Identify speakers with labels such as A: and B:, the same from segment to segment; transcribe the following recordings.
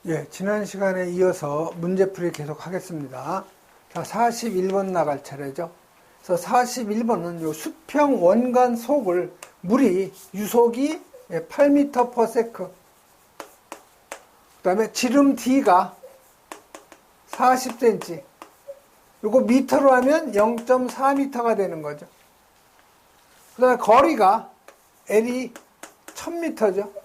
A: 예, 지난 시간에 이어서 문제풀이 계속 하겠습니다. 자, 41번 나갈 차례죠. 그래서 41번은 요 수평 원간 속을 물이 유속이 8m/s. 그 다음에 지름 D가 40cm. 요거 미터로 하면 0.4m가 되는 거죠. 그 다음에 거리가 L이 1000m죠.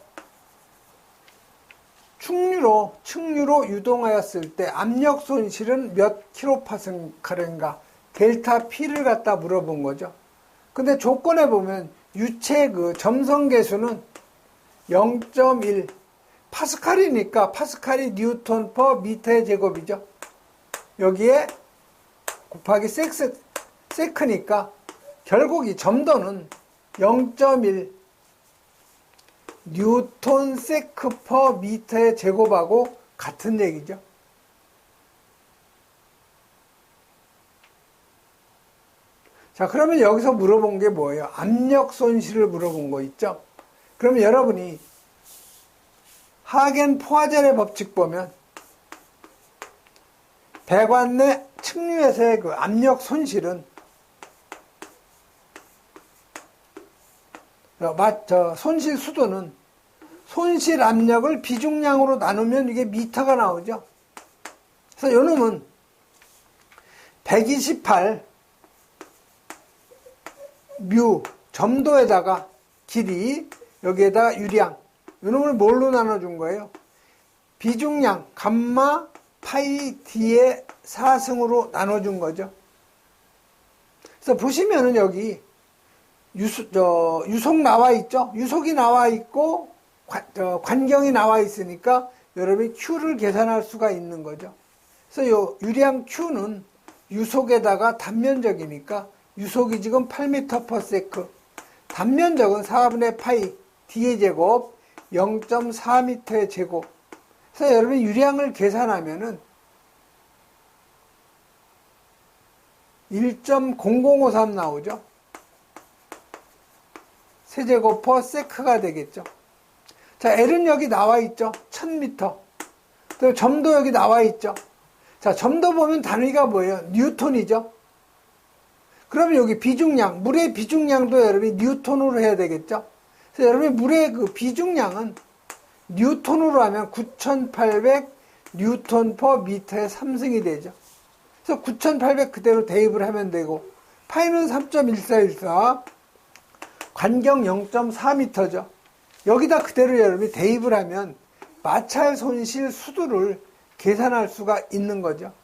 A: 측류로 유동하였을 때 압력 손실은 몇 킬로파스칼인가 델타 P를 갖다 물어본 거죠. 근데 조건에 보면 유체 그 점성 계수는 0.1 파스칼이니까 파스칼이 뉴턴 퍼 미터의 제곱이죠. 여기에 곱하기 세크니까 결국 이 점도는 0.1 뉴턴 세크 퍼 미터의 제곱하고 같은 얘기죠. 자, 그러면 여기서 물어본 게 뭐예요? 압력 손실을 물어본 거 있죠? 그러면 여러분이 하겐 포화젤의 법칙 보면 배관 내 측류에서의 그 압력 손실은 손실 수도는 손실 압력을 비중량으로 나누면 이게 미터가 나오죠. 그래서 요 놈은 128 뮤 점도에다가 길이 여기에다가 유량 요 놈을 뭘로 나눠준 거예요? 비중량 감마 파이 D의 4승으로 나눠준 거죠. 그래서 보시면은 여기 유속 나와 있죠? 유속이 나와 있고, 관경이 나와 있으니까 여러분이 Q를 계산할 수가 있는 거죠. 그래서 요 유량 Q는 유속에다가 단면적이니까 유속이 지금 8m/s. 단면적은 4분의 파이 D의 제곱 0.4m의 제곱. 그래서 여러분이 유량을 계산하면은 1.0053 나오죠. 세제곱 퍼 세크가 되겠죠. 자, L은 여기 나와 있죠. 1000m. 또 점도 여기 나와 있죠. 자, 점도 보면 단위가 뭐예요? 뉴턴이죠. 그러면 여기 비중량, 물의 비중량도 여러분이 뉴턴으로 해야 되겠죠. 그래서 여러분이 물의 그 비중량은 뉴턴으로 하면 9800 뉴턴 퍼 미터의 3승이 되죠. 그래서 9800 그대로 대입을 하면 되고, 파이는 3.1414, 관경 0.4m죠. 여기다 그대로 여러분이 대입을 하면 마찰 손실 수두를 계산할 수가 있는 거죠.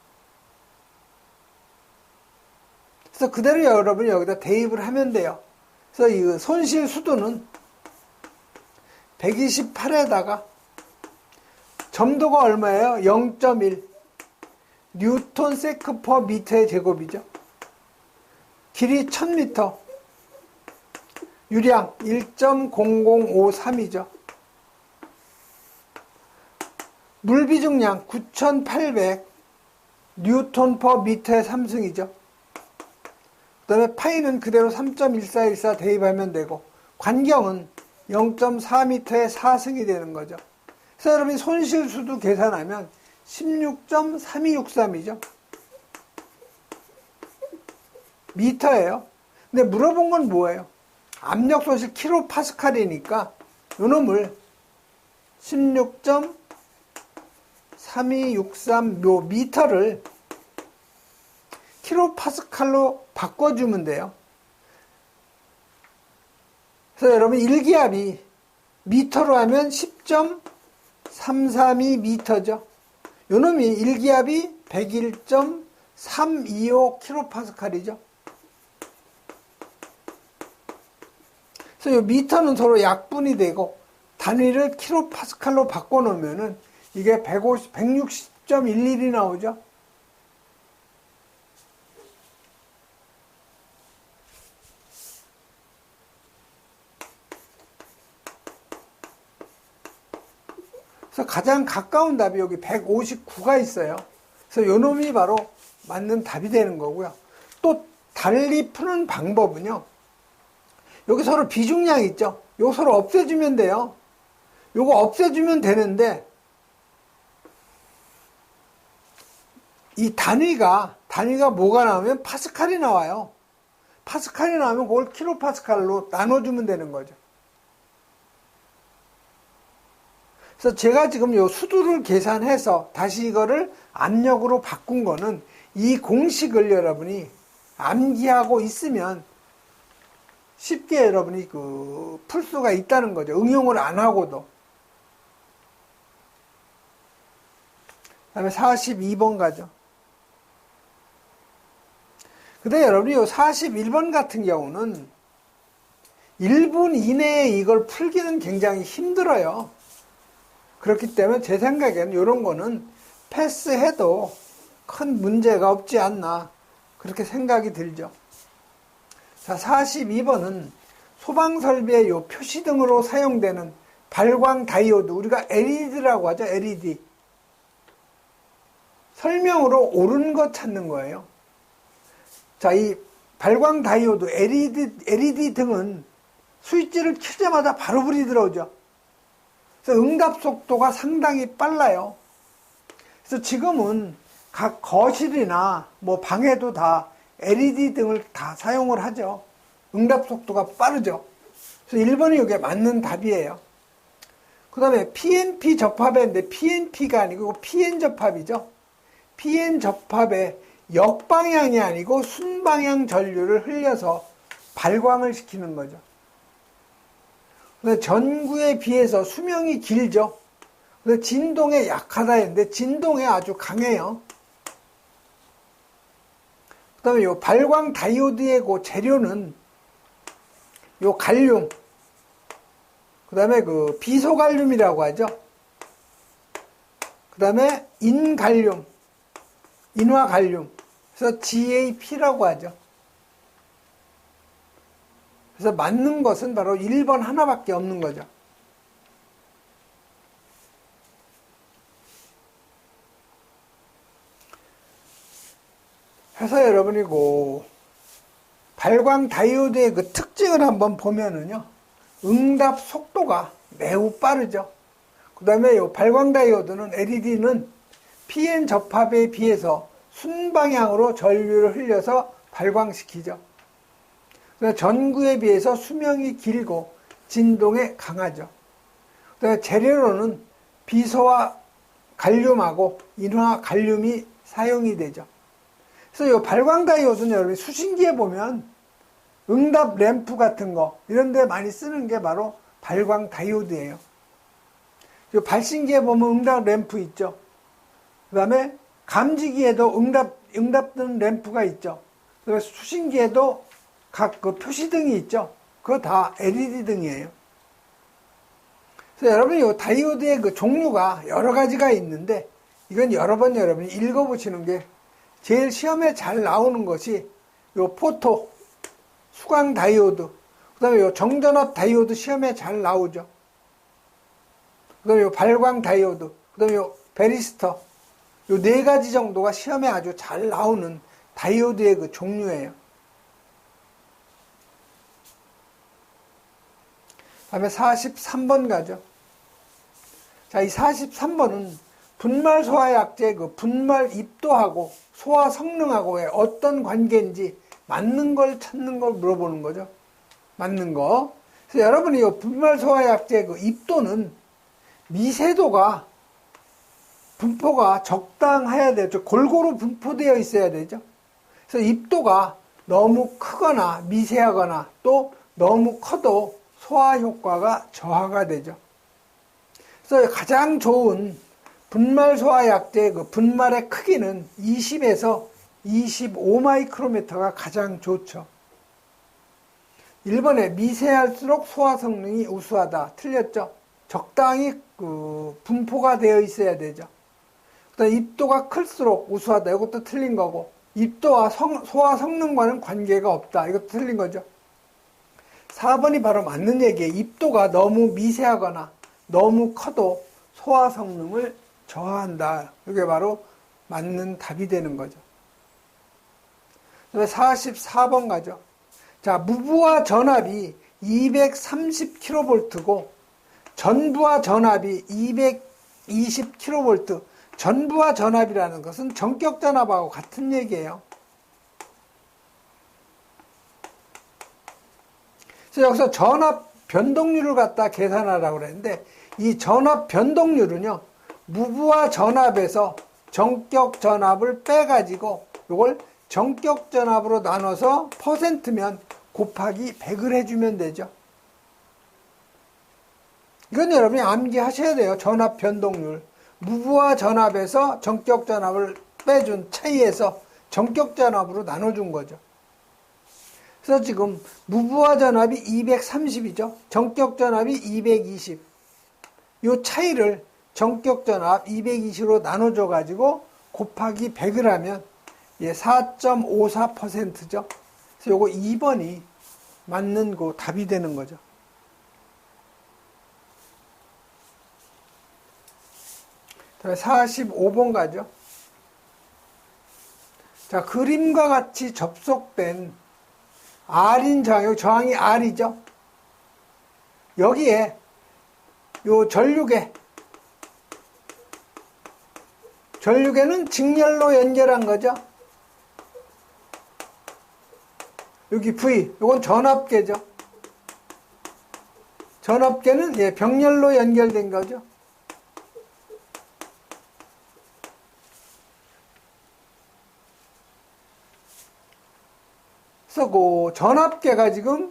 A: 그래서 그대로 여러분이 여기다 대입을 하면 돼요. 그래서 이 손실 수두는 128에다가 점도가 얼마예요? 0.1 뉴턴 세크 퍼 미터의 제곱이죠. 길이 1000m, 유량 1.0053이죠. 물 비중량 9800 뉴턴 퍼 미터의 3승이죠. 그 다음에 파이는 그대로 3.1414 대입하면 되고, 관경은 0.4m의 4승이 되는 거죠. 그래서 여러분이 손실수도 계산하면 16.3263이죠. 미터예요. 근데 물어본 건 뭐예요? 압력 손실 킬로파스칼이니까 요 놈을 16.3263 미터를 킬로파스칼로 바꿔주면 돼요. 그래서 여러분 일기압이 미터로 하면 10.332 미터죠. 요 놈이 일기압이 101.325 킬로파스칼이죠. 그래서 이 미터는 서로 약분이 되고 단위를 킬로파스칼로 바꿔놓으면은 이게 160.11이 나오죠. 그래서 가장 가까운 답이 여기 159가 있어요. 그래서 요 놈이 바로 맞는 답이 되는 거고요. 또 달리 푸는 방법은요. 여기 서로 비중량 있죠? 요거 서로 없애주면 돼요. 요거 없애주면 되는데 이 단위가 뭐가 나오면 파스칼이 나와요. 파스칼이 나오면 그걸 킬로파스칼로 나눠주면 되는 거죠. 그래서 제가 지금 요 수두를 계산해서 다시 이거를 압력으로 바꾼 거는 이 공식을 여러분이 암기하고 있으면 쉽게 여러분이 풀 수가 있다는 거죠. 응용을 안 하고도. 그 다음에 42번 가죠. 근데 여러분이 요 41번 같은 경우는 1분 이내에 이걸 풀기는 굉장히 힘들어요. 그렇기 때문에 제 생각에는 이런 거는 패스해도 큰 문제가 없지 않나 그렇게 생각이 들죠. 자, 42번은 소방설비의 요 표시등으로 사용되는 발광 다이오드, 우리가 LED라고 하죠. LED. 설명으로 옳은 것 찾는 거예요. 자, 이 발광 다이오드, LED 등은 스위치를 켜자마자 바로 불이 들어오죠. 그래서 응답 속도가 상당히 빨라요. 그래서 지금은 각 거실이나 뭐 방에도 다 LED 등을 다 사용을 하죠. 응답 속도가 빠르죠. 그래서 1번이 이게 맞는 답이에요. 그 다음에 PNP 접합인데 PNP가 아니고 PN 접합이죠. PN 접합에 역방향이 아니고 순방향 전류를 흘려서 발광을 시키는 거죠. 근데 전구에 비해서 수명이 길죠. 근데 진동에 약하다 했는데 진동에 아주 강해요. 그 다음에 요 발광 다이오드의 그 재료는 요 갈륨, 그 다음에 비소갈륨이라고 하죠. 그 다음에 인갈륨, 인화갈륨, 그래서 GAP라고 하죠. 그래서 맞는 것은 바로 1번 하나밖에 없는 거죠. 그래서 여러분이 발광 다이오드의 그 특징을 한번 보면은요, 응답 속도가 매우 빠르죠. 그 다음에 요 발광 다이오드는 LED는 PN 접합에 비해서 순방향으로 전류를 흘려서 발광시키죠. 전구에 비해서 수명이 길고 진동에 강하죠. 그 다음에 재료로는 비소와 갈륨하고 인화 갈륨이 사용이 되죠. 그래서 이 발광 다이오드는 여러분이 수신기에 보면 응답 램프 같은 거 이런 데 많이 쓰는 게 바로 발광 다이오드예요. 이 발신기에 보면 응답 램프 있죠. 그 다음에 감지기에도 응답 뜨는 램프가 있죠. 그래서 수신기에도 각 표시등이 있죠. 그거 다 LED 등이에요. 그래서 여러분이 이 다이오드의 종류가 여러 가지가 있는데 이건 여러 번 여러분이 읽어보시는 게 제일 시험에 잘 나오는 것이 요 포토, 수광 다이오드, 그 다음에 요 정전압 다이오드 시험에 잘 나오죠. 그 다음에 요 발광 다이오드, 그 다음에 요 베리스터, 요 네 가지 정도가 시험에 아주 잘 나오는 다이오드의 종류예요. 다음에 43번 가죠. 자, 이 43번은 분말 소화약제 분말 입도하고 소화 성능하고의 어떤 관계인지 맞는 걸 찾는 걸 물어보는 거죠. 맞는 거. 그래서 여러분이 이 분말 소화약제 입도는 미세도가 분포가 적당해야 되죠. 골고루 분포되어 있어야 되죠. 그래서 입도가 너무 크거나 미세하거나 또 너무 커도 소화 효과가 저하가 되죠. 그래서 가장 좋은 분말 소화약제 분말의 크기는 20에서 25마이크로미터가 가장 좋죠. 1번에 미세할수록 소화 성능이 우수하다. 틀렸죠? 적당히 분포가 되어 있어야 되죠. 그다음 입도가 클수록 우수하다. 이것도 틀린 거고, 입도와 소화 성능과는 관계가 없다. 이것도 틀린 거죠. 4번이 바로 맞는 얘기예요. 입도가 너무 미세하거나 너무 커도 소화 성능을 저하한다. 이게 바로 맞는 답이 되는 거죠. 그다음에 44번 가죠. 자, 무부하 전압이 230kV고 전부하 전압이 220kV, 전부와 전압이라는 것은 전격 전압하고 같은 얘기예요. 그래서 여기서 전압 변동률을 갖다 계산하라고 그랬는데, 이 전압 변동률은요, 무부하 전압에서 전격 전압을 빼가지고 이걸 전격 전압으로 나눠서 퍼센트면 곱하기 100을 해주면 되죠. 이건 여러분이 암기하셔야 돼요. 전압 변동률. 무부하 전압에서 전격 전압을 빼준 차이에서 전격 전압으로 나눠준 거죠. 그래서 지금 무부하 전압이 230이죠. 전격 전압이 220. 이 차이를 전격 전압 220으로 나눠줘 가지고 곱하기 100을 하면 4.54%죠. 그래서 요거 2번이 맞는 거 답이 되는 거죠. 다음에 45번 가죠. 자, 그림과 같이 접속된 R인 저항, 저항이 R이죠. 여기에 요 전류계는 직렬로 연결한 거죠. 여기 V, 요건 전압계죠. 전압계는 병렬로 연결된 거죠. 그래서 그 전압계가 지금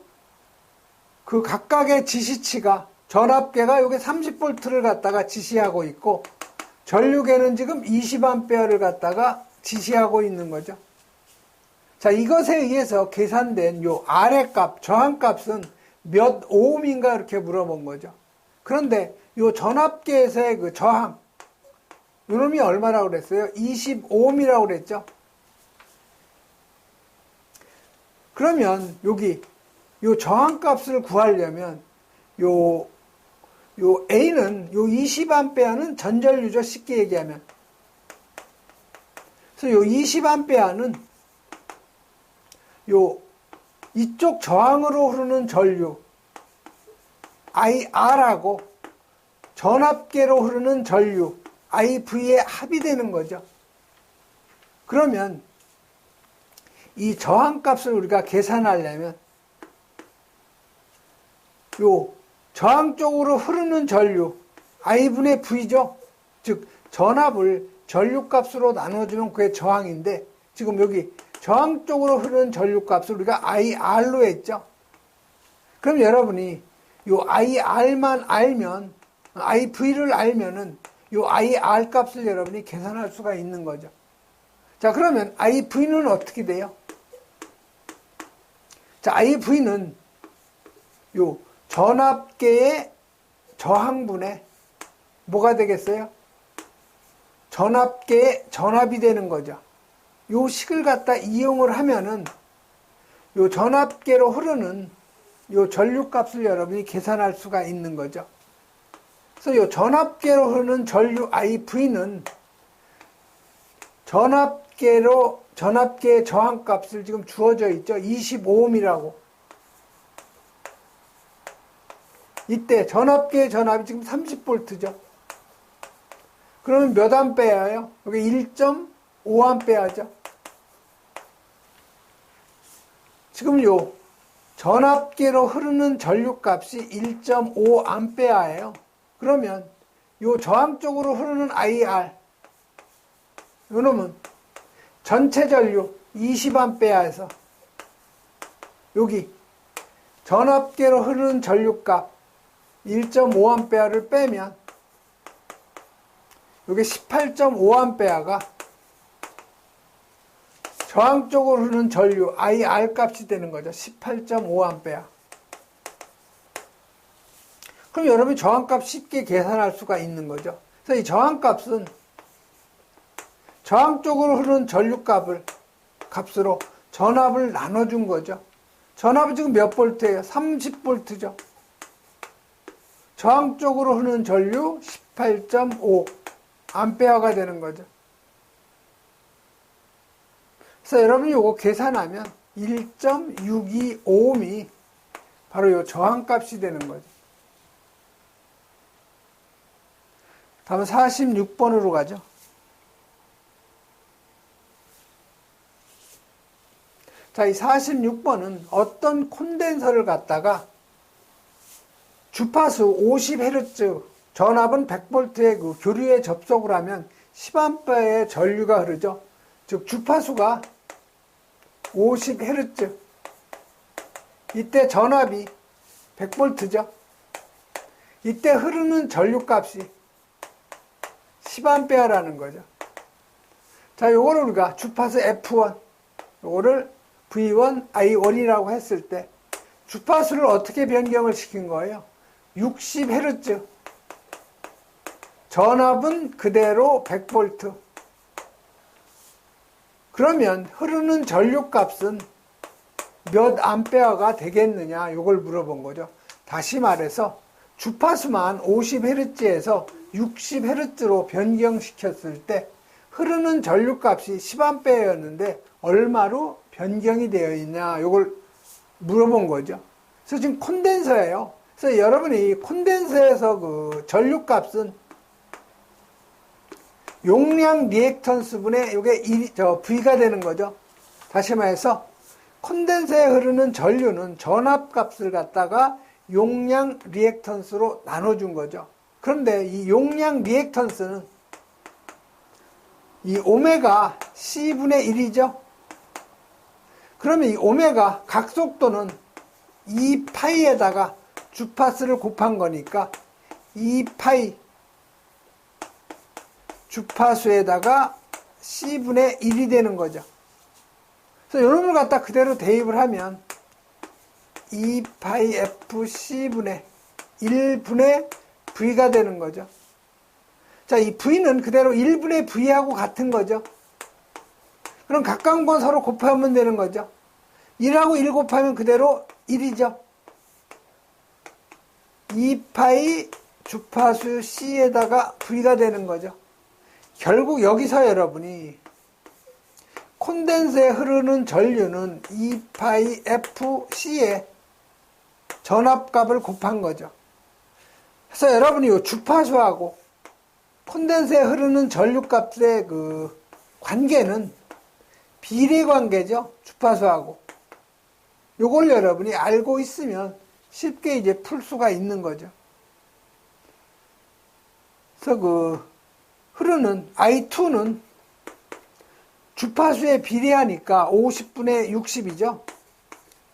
A: 그 각각의 지시치가, 전압계가 여기 30V를 갖다가 지시하고 있고, 전류계는 지금 20A를 갖다가 지시하고 있는 거죠. 자, 이것에 의해서 계산된 요 R의 값, 저항값은 몇 오음인가 이렇게 물어본 거죠. 그런데 요 전압계에서의 그 저항, 요놈이 얼마라고 그랬어요? 25옴이라고 그랬죠. 그러면 여기 요 저항값을 구하려면 요 A는 요 20A는 전전류죠. 쉽게 얘기하면. 그래서 요 20A는 요 이쪽 저항으로 흐르는 전류 IR하고 전압계로 흐르는 전류 IV의 합이 되는 거죠. 그러면 이 저항값을 우리가 계산하려면 요 저항 쪽으로 흐르는 전류 I분의 V죠. 즉 전압을 전류값으로 나눠주면 그게 저항인데, 지금 여기 저항 쪽으로 흐르는 전류값을 우리가 IR로 했죠. 그럼 여러분이 요 IR만 알면, IV를 알면은 요 IR 값을 여러분이 계산할 수가 있는 거죠. 자, 그러면 IV는 어떻게 돼요? 자, IV는 요 전압계의 저항분의 뭐가 되겠어요? 전압계의 전압이 되는 거죠. 요 식을 갖다 이용을 하면은 요 전압계로 흐르는 요 전류값을 여러분이 계산할 수가 있는 거죠. 그래서 요 전압계로 흐르는 전류 IV는 전압계의 저항값을 지금 주어져 있죠. 25옴이라고. 이때 전압계의 전압이 지금 30V죠. 그러면 몇 암페어예요? 여기 1.5암페어죠. 지금 요 전압계로 흐르는 전류값이 1.5암페어예요. 그러면 요 저항 쪽으로 흐르는 IR, 요놈은 전체 전류 20암페어에서 여기 전압계로 흐르는 전류값 1.5암페어를 빼면 여기 18.5암페어가 저항 쪽으로 흐르는 전류 IR 값이 되는 거죠. 18.5암페어. 그럼 여러분이 저항값 쉽게 계산할 수가 있는 거죠. 그래서 이 저항값은 저항 쪽으로 흐르는 전류값을 값으로 전압을 나눠준 거죠. 전압은 지금 몇 볼트예요? 30볼트죠. 저항 쪽으로 흐르는 전류 18.5 암페어가 되는 거죠. 그래서 여러분이 이거 계산하면 1.625옴이 바로 이 저항값이 되는 거죠. 다음 46번으로 가죠. 자, 이 46번은 어떤 콘덴서를 갖다가 주파수 50Hz, 전압은 100V의 그 교류에 접속을 하면 10A의 전류가 흐르죠. 즉 주파수가 50Hz, 이때 전압이 100V죠. 이때 흐르는 전류값이 10A라는 거죠. 자, 요거를 우리가 주파수 F1, 요거를 V1, I1이라고 했을 때 주파수를 어떻게 변경을 시킨 거예요? 60Hz, 전압은 그대로 100V. 그러면 흐르는 전류값은 몇 암페어가 되겠느냐, 요걸 물어본 거죠. 다시 말해서 주파수만 50Hz에서 60Hz로 변경시켰을 때 흐르는 전류값이 10A였는데 얼마로 변경이 되어 있냐, 요걸 물어본 거죠. 그래서 지금 콘덴서예요. 그래서 여러분이 콘덴서에서 그 전류값은 용량 리액턴스 분의 요게 V가 되는 거죠. 다시 말해서 콘덴서에 흐르는 전류는 전압값을 갖다가 용량 리액턴스로 나눠준 거죠. 그런데 이 용량 리액턴스는 이 오메가 C분의 1이죠. 그러면 이 오메가 각속도는 2파이에다가 주파수를 곱한 거니까 2파이 주파수에다가 C분의 1이 되는 거죠. 그래서 이런 걸 갖다 그대로 대입을 하면 2파이 FC분의 1분의 V가 되는 거죠. 자, 이 V는 그대로 1분의 V하고 같은 거죠. 그럼 각각번 서로 곱하면 되는 거죠. 1하고 1 곱하면 그대로 1이죠. 2파이 주파수 C에다가 V가 되는 거죠. 결국 여기서 여러분이 콘덴서에 흐르는 전류는 2파이 FC에 전압값을 곱한 거죠. 그래서 여러분이 이 주파수하고 콘덴서에 흐르는 전류값의 그 관계는 비례 관계죠. 주파수하고. 요걸 여러분이 알고 있으면 쉽게 이제 풀 수가 있는 거죠. 그래서 그 흐르는 I2는 주파수에 비례하니까 50분의 60이죠.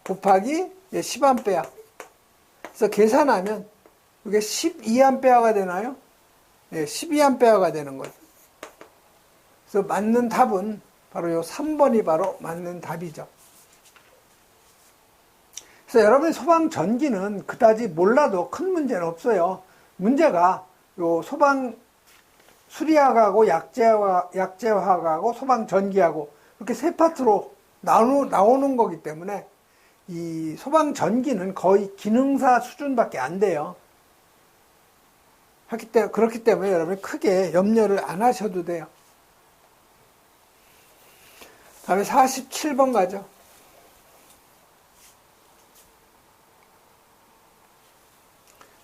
A: 곱하기 10A. 그래서 계산하면 이게 12A가 되나요? 네, 12A가 되는 거죠. 그래서 맞는 답은 바로 요 3번이 바로 맞는 답이죠. 그래서 여러분이 소방 전기는 그다지 몰라도 큰 문제는 없어요. 문제가 요 소방 수리화학하고 약재화학하고 소방 전기하고 이렇게 세 파트로 나오는 거기 때문에 이 소방 전기는 거의 기능사 수준밖에 안 돼요. 그렇기 때문에 여러분이 크게 염려를 안 하셔도 돼요. 다음에 47번 가죠.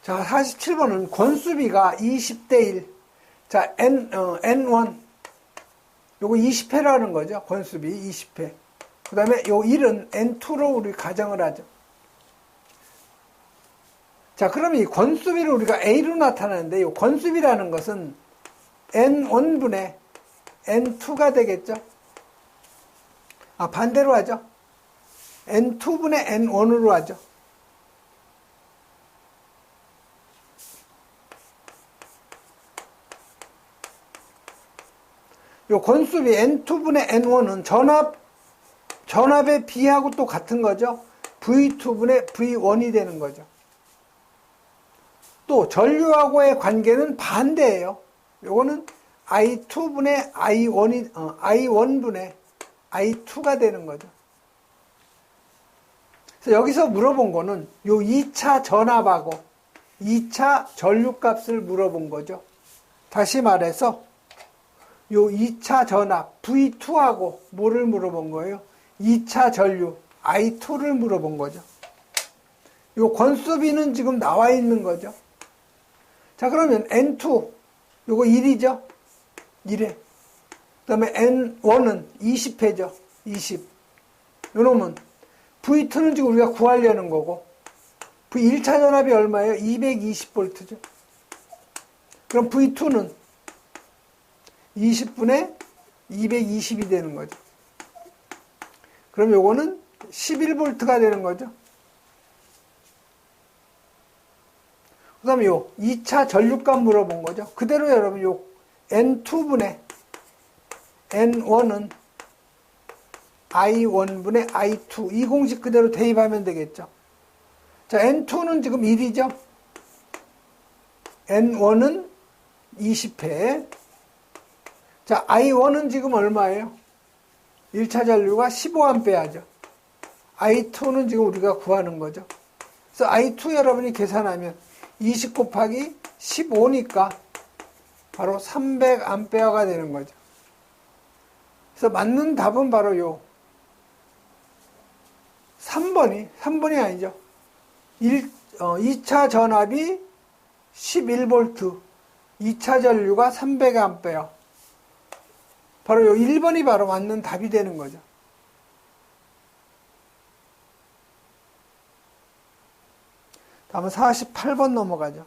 A: 자, 47번은 권수비가 20대 1. 자, N1. 요거 20회라는 거죠. 권수비 20회. 그 다음에 요 1은 N2로 우리 가정을 하죠. 자, 그러면 이 권수비를 우리가 A로 나타내는데, 이 권수비라는 것은 N1분의 N2가 되겠죠? 아, 반대로 하죠. N2분의 N1으로 하죠. 요 권수비 N2분의 N1은 전압의 B하고 또 같은 거죠. V2분의 V1이 되는 거죠. 또 전류하고의 관계는 반대예요. 요거는 I2분의 I1분의 I2가 되는 거죠. 그래서 여기서 물어본 거는 요 2차 전압하고 2차 전류값을 물어본 거죠. 다시 말해서 요 2차 전압 V2하고 뭐를 물어본 거예요? 2차 전류 I2를 물어본 거죠. 요 권수비는 지금 나와 있는 거죠. 자, 그러면 N2 요거 1이죠. 1회. 그 다음에 N1은 20회죠. 20. 요놈은 V2는 지금 우리가 구하려는 거고, V1차 전압이 얼마예요? 220V죠. 그럼 V2는 20분의 220이 되는 거죠. 그럼 요거는 11V가 되는 거죠. 그 다음에 요 2차 전류값 물어본 거죠. 그대로 여러분 요 N2분의 N1은 I1분의 I2 이 공식 그대로 대입하면 되겠죠. 자, N2는 지금 1이죠. N1은 20회. 자, I1은 지금 얼마예요? 1차 전류가 15A죠. I2는 지금 우리가 구하는 거죠. 그래서 I2 여러분이 계산하면 20 곱하기 15니까 바로 300A가 되는 거죠. 그래서 맞는 답은 바로 요 3번이 아니죠. 2차 전압이 11V, 2차 전류가 300A. 바로 요 1번이 바로 맞는 답이 되는 거죠. 다음은 48번 넘어가죠.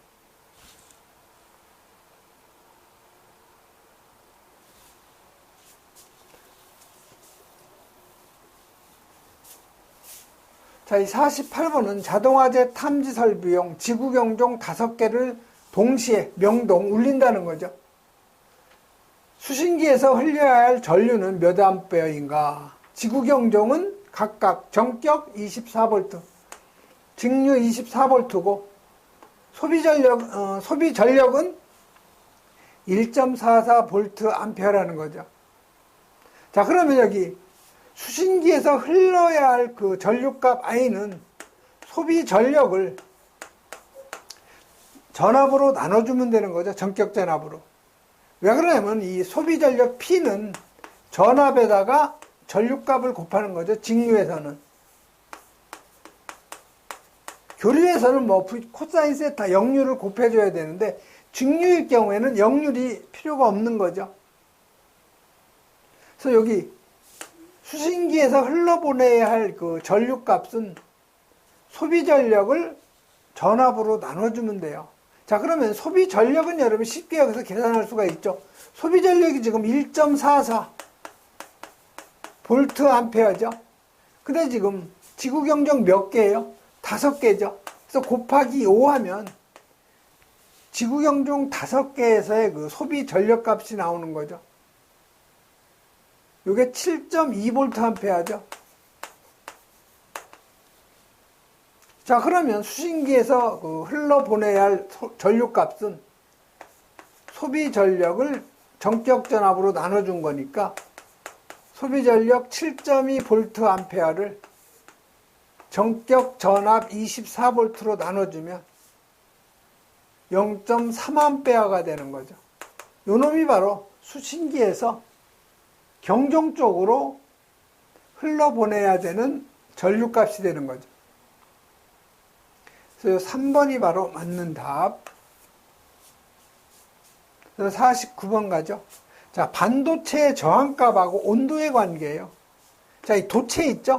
A: 자, 이 48번은 자동화재 탐지 설비용 지구경종 5개를 동시에 명동 울린다는 거죠. 수신기에서 흘려야 할 전류는 몇 암페어인가? 지구경종은 각각 전격 24V, 직류 24V고 소비 전력은 1.44V 암페어라는 거죠. 자, 그러면 여기 수신기에서 흘러야 할 그 전류값 I는 소비 전력을 전압으로 나눠주면 되는 거죠. 전격 전압으로. 왜 그러냐면 이 소비 전력 P는 전압에다가 전류값을 곱하는 거죠. 직류에서는. 교류에서는 뭐 코사인 세타 역률을 곱해줘야 되는데 직류일 경우에는 역률이 필요가 없는 거죠. 그래서 여기 수신기에서 흘러보내야 할 그 전류값은 소비 전력을 전압으로 나눠주면 돼요. 자, 그러면 소비 전력은 여러분 쉽게 여기서 계산할 수가 있죠. 소비 전력이 지금 1.44 볼트 암페어죠. 근데 지금 지구경종 몇 개예요? 5개죠. 그래서 곱하기 5 하면 지구경종 5개에서의 그 소비 전력값이 나오는 거죠. 이게 7.2V 암페어죠. 자, 그러면 수신기에서 그 흘러보내야 할 전류값은 소비 전력을 전격 전압으로 나눠준 거니까 소비 전력 7.2V 암페어를 전격 전압 24V로 나눠주면 0.3A가 되는 거죠. 요 놈이 바로 수신기에서 경종 쪽으로 흘러보내야 되는 전류값이 되는 거죠. 그래서 3번이 바로 맞는 답. 그래서 49번 가죠. 자, 반도체의 저항값하고 온도의 관계예요. 자, 이 도체 있죠?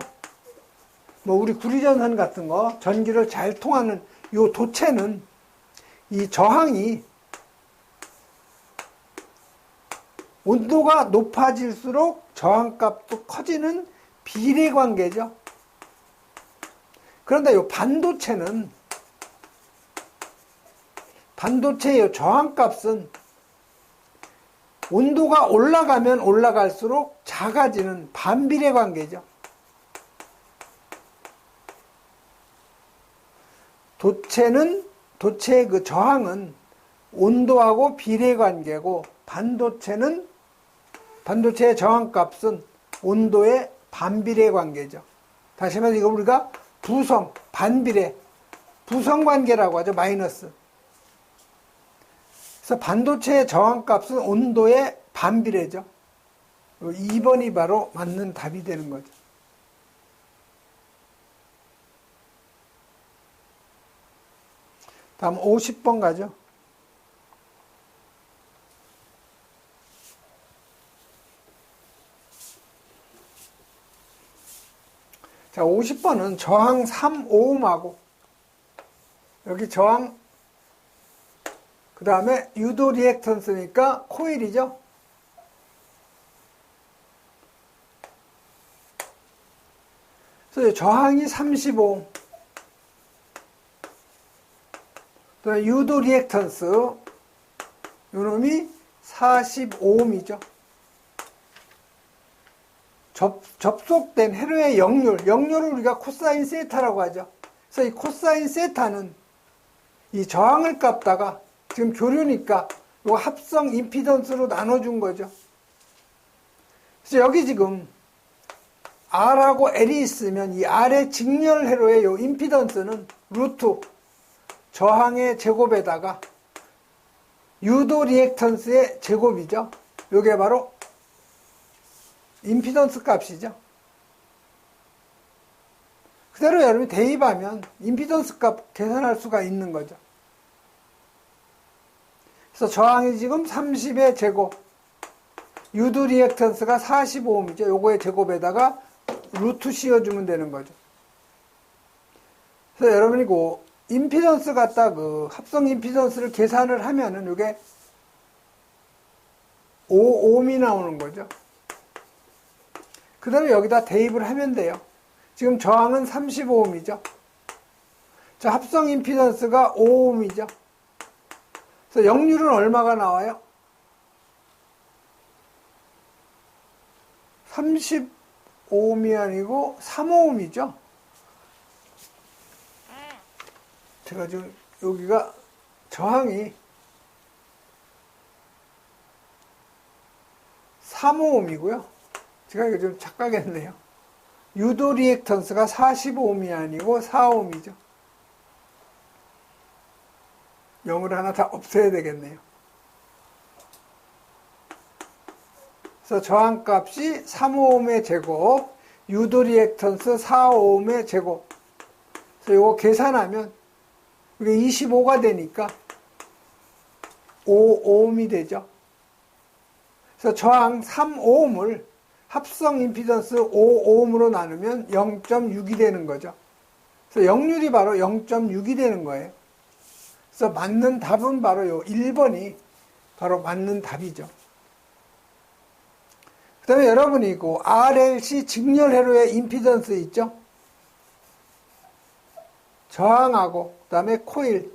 A: 뭐 우리 구리전선 같은 거 전기를 잘 통하는 이 도체는 이 저항이 온도가 높아질수록 저항값도 커지는 비례관계죠. 그런데 이 반도체의 저항값은 온도가 올라가면 올라갈수록 작아지는 반비례관계죠. 도체의 그 저항은 온도하고 비례관계고 반도체의 저항값은 온도의 반비례관계죠. 다시 말해서 이거 우리가 반비례, 부성관계라고 하죠. 마이너스. 그래서 반도체의 저항값은 온도의 반비례죠. 2번이 바로 맞는 답이 되는 거죠. 다음 50번 가죠. 자, 50번은 저항 3오음하고 여기 저항 그 다음에 유도 리액턴스니까 코일이죠. 그래서 저항이 35오hm, 그다음에 유도 리액턴스 요놈이 45ohm이죠. 접속된 회로의 역률을 우리가 코사인 세타라고 하죠. 그래서 이 코사인 세타는 이 저항을 깎다가 지금 교류니까 요 합성 임피던스로 나눠준 거죠. 그래서 여기 지금 R하고 L이 있으면 이 R의 직렬 회로의 요 임피던스는 루트 저항의 제곱에다가 유도 리액턴스의 제곱이죠. 요게 바로 임피던스 값이죠. 그대로 여러분이 대입하면 임피던스 값 계산할 수가 있는 거죠. 그래서 저항이 지금 30의 제곱, 유도 리액턴스가 45ohm이죠. 요거의 제곱에다가 루트 씌워주면 되는 거죠. 그래서 여러분이 그 임피던스 갖다 그 합성 임피던스를 계산을 하면은 요게 5ohm이 나오는 거죠. 그 다음에 여기다 대입을 하면 돼요. 지금 저항은 35ohm이죠. 자, 합성 임피던스가 5ohm이죠. 그래서 역률은 얼마가 나와요? 35ohm이 아니고 3ohm이죠. 제가 지금 여기가 저항이 3ohm이고요. 제가 이거 좀 착각했네요. 유도 리액턴스가 45ohm이 아니고 4ohm이죠. 0을 하나 다 없애야 되겠네요. 그래서 저항값이 3ohm의 제곱, 유도 리액턴스 4ohm의 제곱. 그래서 이거 계산하면 이게 25가 되니까 5ohm이 되죠. 그래서 저항 3ohm을 합성 임피던스 5ohm으로 나누면 0.6이 되는 거죠. 그래서 역률이 바로 0.6이 되는 거예요. 그래서 맞는 답은 바로 요 1번이 바로 맞는 답이죠. 그 다음에 여러분이 그 RLC 직렬 회로의 임피던스 있죠? 저항하고, 그 다음에 코일,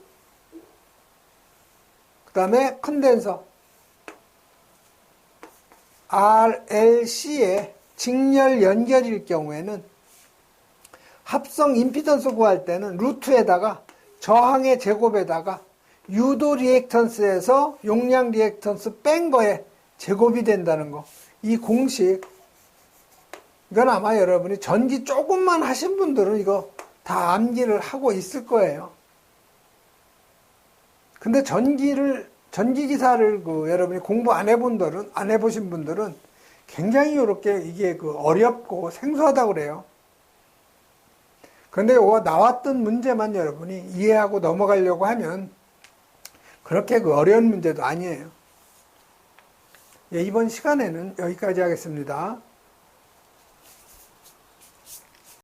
A: 그 다음에 컨덴서, RLC의 직렬 연결일 경우에는 합성 임피던스 구할 때는 루트에다가 저항의 제곱에다가 유도 리액턴스에서 용량 리액턴스 뺀 거에 제곱이 된다는 거. 이 공식, 이건 아마 여러분이 전기 조금만 하신 분들은 이거 다 암기를 하고 있을 거예요. 근데 전기기사를 여러분이 공부 안 해보신 분들은 굉장히 이렇게 이게 어렵고 생소하다고 그래요. 근데 이거 나왔던 문제만 여러분이 이해하고 넘어가려고 하면 그렇게 어려운 문제도 아니에요. 예, 이번 시간에는 여기까지 하겠습니다.